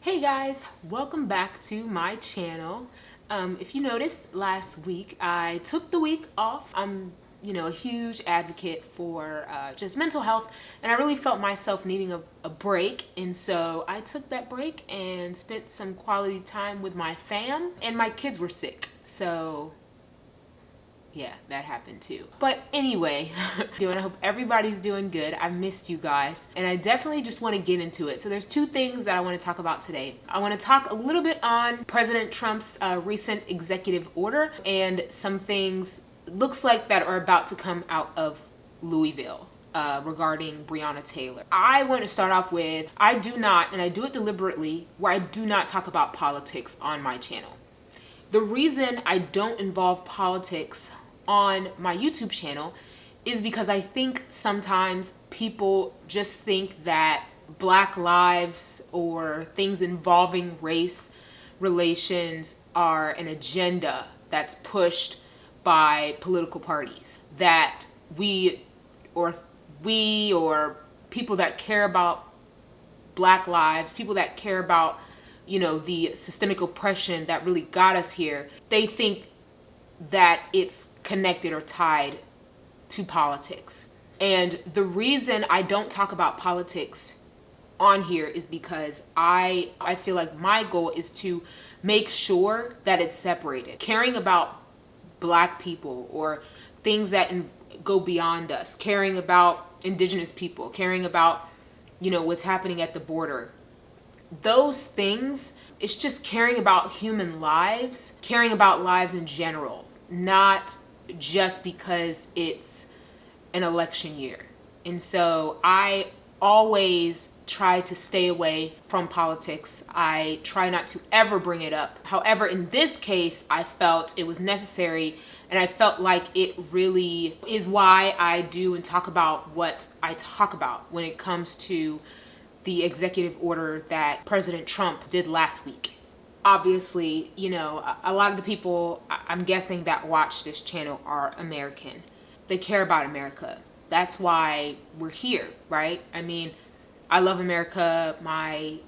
Hey guys, welcome back to my channel. If you noticed, last week I took the week off. I'm, a huge advocate for just mental health, and I really felt myself needing a break, and so I took that break and spent some quality time with my fam, and my kids were sick, so yeah, that happened too. But anyway, I hope everybody's doing good. I missed you guys, and I definitely just want to get into it. So there's two things that I want to talk about today. I want to talk a little bit on President Trump's recent executive order and some things looks like that are about to come out of Louisville. Regarding Breonna Taylor. I want to start off with, I do not, and I do it deliberately, where I do not talk about politics on my channel. The reason I don't involve politics on my YouTube channel is because I think sometimes people just think that Black lives or things involving race relations are an agenda that's pushed by political parties. That we or people that care about Black lives, people that care about the systemic oppression that really got us here, they think that it's connected or tied to politics. And the reason I don't talk about politics on here is because I feel like my goal is to make sure that it's separated. Caring about Black people or things that go beyond us, caring about Indigenous people, caring about, what's happening at the border. Those things, it's just caring about human lives, caring about lives in general, not just because it's an election year. And so I always try to stay away from politics. I try not to ever bring it up. However, in this case, I felt it was necessary, and I felt like it really is why I do and talk about what I talk about when it comes to the executive order that President Trump did last week. Obviously, a lot of the people I'm guessing that watch this channel are American. They care about America. That's why we're here, right? I mean, I love America. My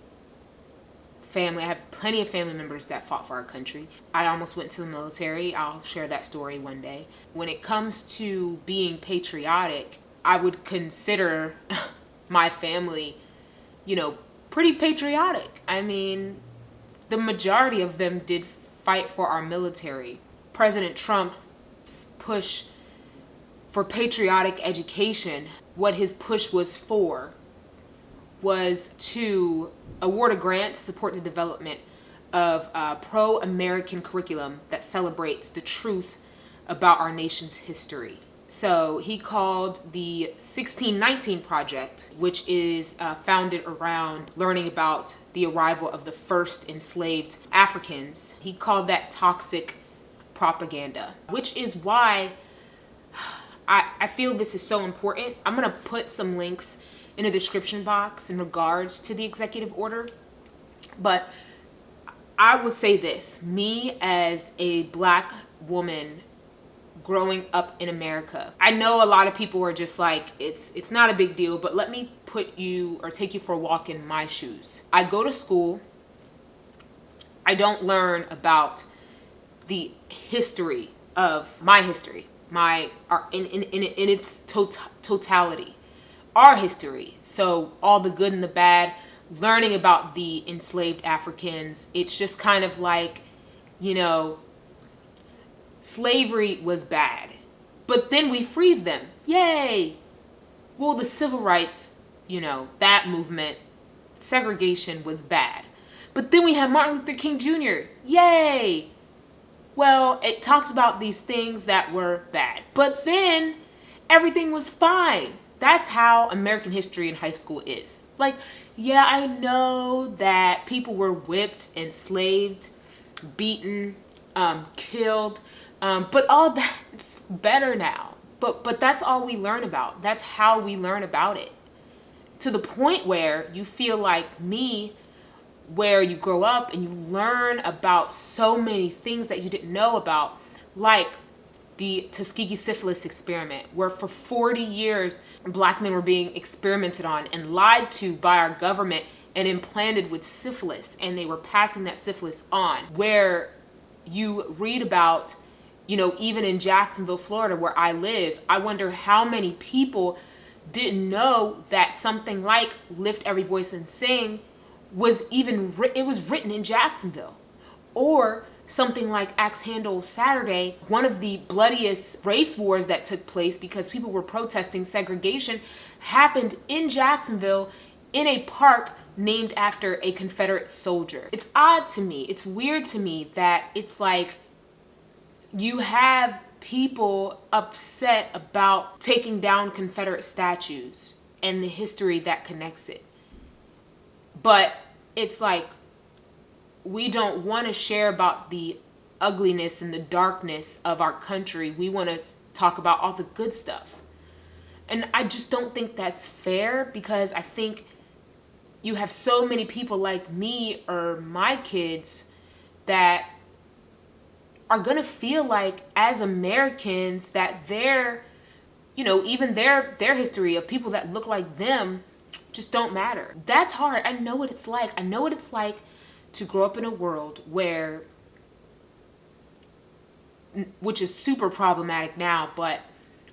family, I have plenty of family members that fought for our country. I almost went to the military. I'll share that story one day. When it comes to being patriotic, I would consider my family pretty patriotic. I mean, the majority of them did fight for our military. President Trump's push for patriotic education, what his push was for, was to award a grant to support the development of a pro-American curriculum that celebrates the truth about our nation's history. So he called the 1619 Project, which is founded around learning about the arrival of the first enslaved Africans. He called that toxic propaganda, which is why I feel this is so important. I'm going to put some links in the description box in regards to the executive order. But I would say this, me as a Black woman growing up in America, I know a lot of people are just like, it's not a big deal, but let me take you for a walk in my shoes. I go to school. I don't learn about the history of my history, in its totality, our history. So all the good and the bad, learning about the enslaved Africans. It's just kind of like, slavery was bad, but then we freed them. Yay! Well, the civil rights, that movement, segregation was bad. But then we had Martin Luther King Jr. Yay! Well, it talks about these things that were bad, but then everything was fine. That's how American history in high school is. Like, yeah, I know that people were whipped, enslaved, beaten, killed, but all that's better now. But that's all we learn about. That's how we learn about it. To the point where you feel like me, where you grow up and you learn about so many things that you didn't know about, like the Tuskegee syphilis experiment, where for 40 years Black men were being experimented on and lied to by our government and implanted with syphilis, and they were passing that syphilis on. Where you read about, even in Jacksonville, Florida, where I live, I wonder how many people didn't know that something like Lift Every Voice and Sing was it was written in Jacksonville. Or something like Axe Handle Saturday, one of the bloodiest race wars that took place because people were protesting segregation, happened in Jacksonville in a park named after a Confederate soldier. It's odd to me, it's weird to me that it's like you have people upset about taking down Confederate statues and the history that connects it. But it's like, we don't want to share about the ugliness and the darkness of our country. We want to talk about all the good stuff. And I just don't think that's fair, because I think you have so many people like me or my kids that are going to feel like, as Americans, that their, even their history of people that look like them just don't matter. That's hard. I know what it's like. I know what it's like to grow up in a world which is super problematic now, but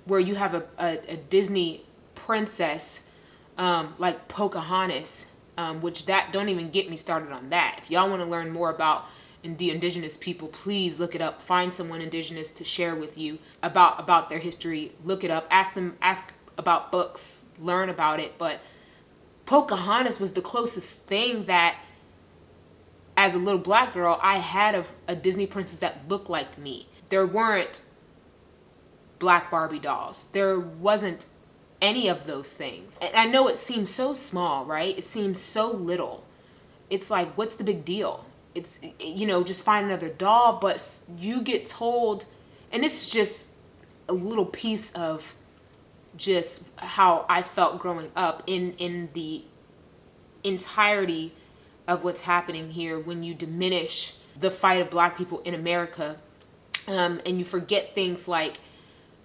where you have a Disney princess like Pocahontas, which that, don't even get me started on that. If y'all want to learn more about the indigenous people, please look it up. Find someone indigenous to share with you about their history. Look it up. Ask about books. Learn about it. But Pocahontas was the closest thing that, as a little black girl, I had of a Disney princess that looked like me. There weren't black Barbie dolls. There wasn't any of those things. And I know it seems so small, right? It seems so little. It's like, what's the big deal? It's, just find another doll. But you get told, and this is just a little piece of just how I felt growing up in the entirety of what's happening here, when you diminish the fight of black people in America, and you forget things like,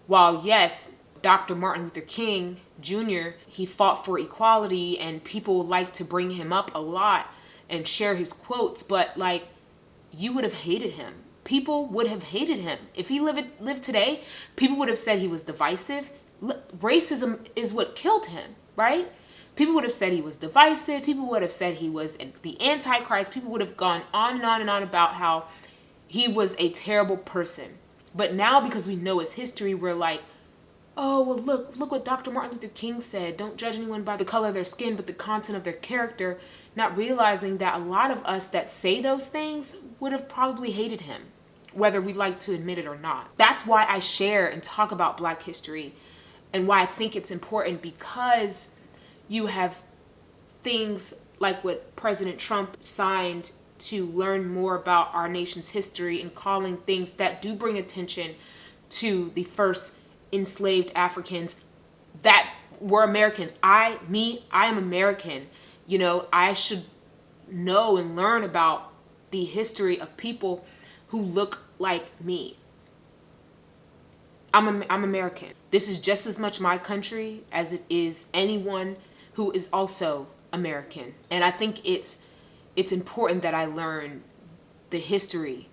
while yes, Dr. Martin Luther King Jr., he fought for equality, and people like to bring him up a lot and share his quotes, but like, you would have hated him. People would have hated him. If he lived today, people would have said he was divisive. Racism is what killed him, right? People would have said he was divisive. People would have said he was the Antichrist. People would have gone on and on and on about how he was a terrible person. But now, because we know his history, we're like, oh, well, look what Dr. Martin Luther King said. Don't judge anyone by the color of their skin, but the content of their character. Not realizing that a lot of us that say those things would have probably hated him, whether we like to admit it or not. That's why I share and talk about Black history, and why I think it's important, because you have things like what President Trump signed to learn more about our nation's history, and calling things that do bring attention to the first enslaved Africans that were Americans. I am American. I should know and learn about the history of people who look like me. I'm American. This is just as much my country as it is anyone who is also American. And I think it's important that I learn the history,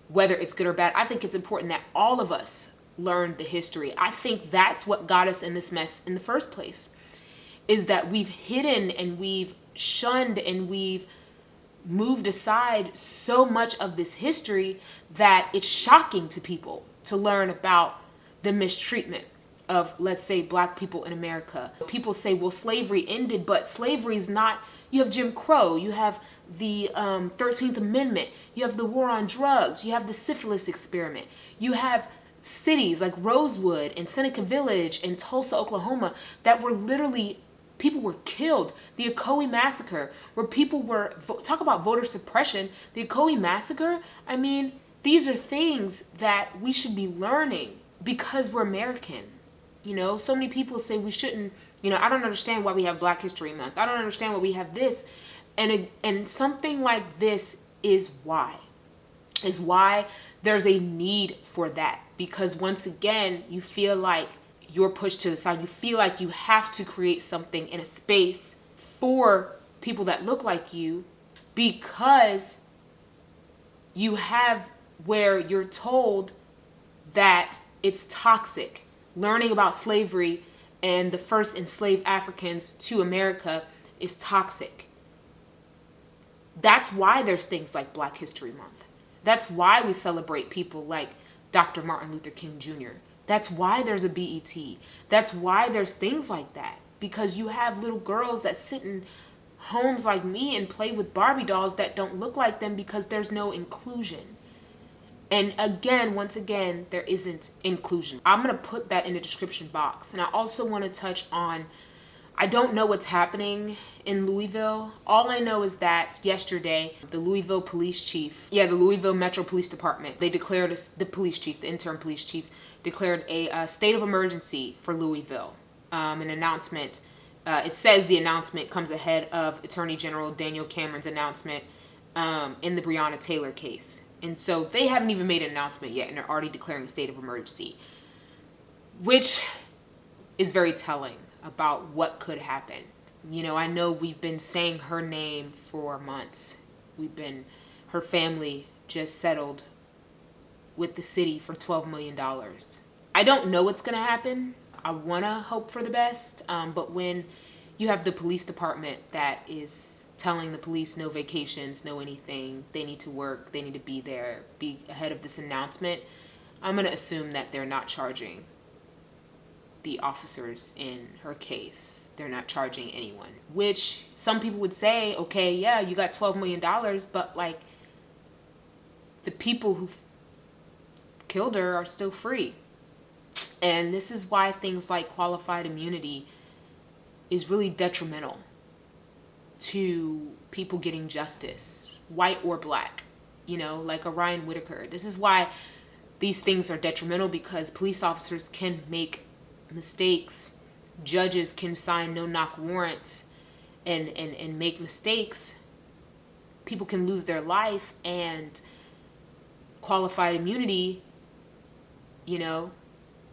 whether it's good or bad. I think it's important that all of us learn the history. I think that's what got us in this mess in the first place, is that we've hidden and we've shunned and we've moved aside so much of this history that it's shocking to people to learn about the mistreatment of, let's say, Black people in America. People say, well, slavery ended, but slavery is not. You have Jim Crow, you have the 13th Amendment, you have the war on drugs, you have the syphilis experiment, you have cities like Rosewood and Seneca Village and Tulsa, Oklahoma, that were literally, people were killed. The Ocoee Massacre, where people were, talk about voter suppression, the Ocoee Massacre, I mean, these are things that we should be learning because we're American. So many people say we shouldn't, I don't understand why we have Black History Month. I don't understand why we have this. And something like this is why there's a need for that. Because once again, you feel like you're pushed to the side. You feel like you have to create something in a space for people that look like you, because you have where you're told that it's toxic. Learning about slavery and the first enslaved Africans to America is toxic. That's why there's things like Black History Month. That's why we celebrate people like Dr. Martin Luther King Jr. That's why there's a BET. That's why there's things like that. Because you have little girls that sit in homes like me and play with Barbie dolls that don't look like them because there's no inclusion. And again, once again, there isn't inclusion. I'm going to put that in the description box. And I also want to touch on, I don't know what's happening in Louisville. All I know is that yesterday, the Louisville police chief, the Louisville Metro Police Department, they declared, the police chief, the interim police chief, declared a state of emergency for Louisville. An announcement, it says the announcement comes ahead of Attorney General Daniel Cameron's announcement in the Breonna Taylor case. And so they haven't even made an announcement yet, and they're already declaring a state of emergency, which is very telling about what could happen. You know, I know we've been saying her name for months. Her family just settled with the city for $12 million. I don't know what's going to happen. I want to hope for the best. But when you have the police department that is telling the police no vacations, no anything, they need to work, they need to be there, be ahead of this announcement, I'm going to assume that they're not charging the officers in her case. They're not charging anyone, which some people would say, okay, yeah, you got $12 million, but like the people who killed her are still free. And this is why things like qualified immunity is really detrimental to people getting justice, white or black, you know, like Orion Whitaker. This is why these things are detrimental, because police officers can make mistakes. Judges can sign no-knock warrants and make mistakes. People can lose their life, and qualified immunity, you know,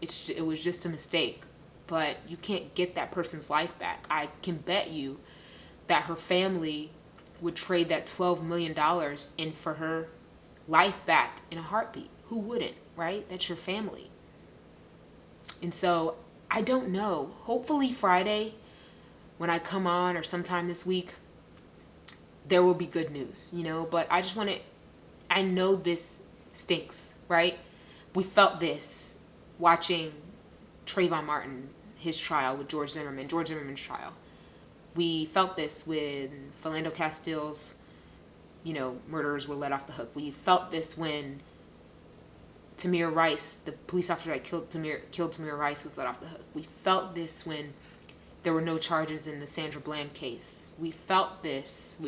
it was just a mistake. But you can't get that person's life back. I can bet you that her family would trade that $12 million in for her life back in a heartbeat. Who wouldn't, right? That's your family. And so I don't know. Hopefully Friday, when I come on, or sometime this week, there will be good news, you know. But I just want to, I know this stinks, right? We felt this watching Trayvon Martin, his trial with George Zimmerman's trial. We felt this when Philando Castile's, you know, murderers were let off the hook. We felt this when Tamir Rice, the police officer that killed Tamir Rice, was let off the hook. We felt this when there were no charges in the Sandra Bland case. We felt this.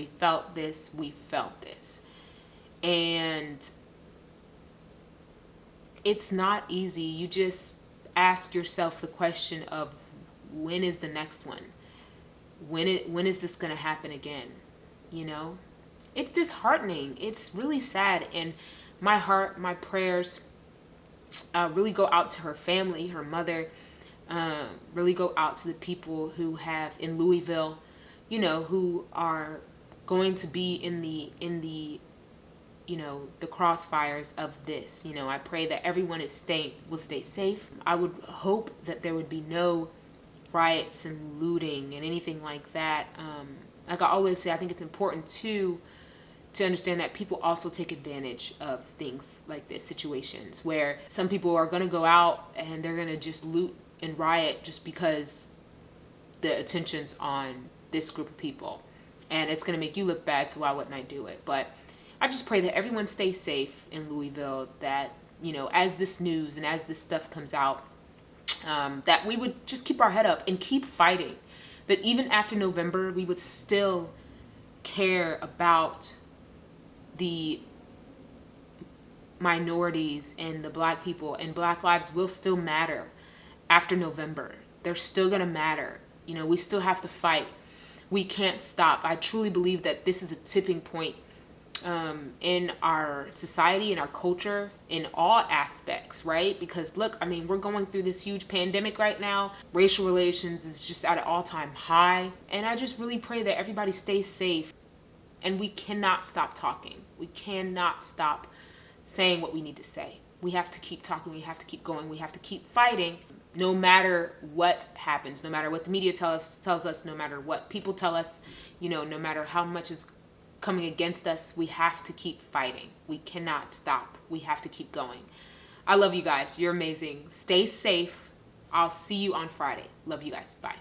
And it's not easy. You just ask yourself the question of, when is the next one? When is this going to happen again? You know, it's disheartening. It's really sad. And my heart, my prayers really go out to her family, her mother, really go out to the people who have in Louisville, you know, who are going to be in the you know, the crossfires of this. You know, I pray that everyone will stay safe. I would hope that there would be no riots and looting and anything like that. Like I always say, I think it's important to understand that people also take advantage of things like this, situations where some people are going to go out and they're going to just loot and riot just because the attention's on this group of people, and it's going to make you look bad, so why wouldn't I do it? But I just pray that everyone stays safe in Louisville, that, you know, as this news and as this stuff comes out, that we would just keep our head up and keep fighting, that even after November, we would still care about the minorities and the black people, and black lives will still matter after November. They're still going to matter. You know, we still have to fight. We can't stop. I truly believe that this is a tipping point in our society, in our culture, in all aspects, right? Because look, I mean, we're going through this huge pandemic right now. Racial relations is just at an all-time high. And I just really pray that everybody stays safe. And we cannot stop talking. We cannot stop saying what we need to say. We have to keep talking. We have to keep going. We have to keep fighting no matter what happens, no matter what the media tells us, no matter what people tell us, no matter how much is coming against us, we have to keep fighting. We cannot stop. We have to keep going. I love you guys. You're amazing. Stay safe. I'll see you on Friday. Love you guys. Bye.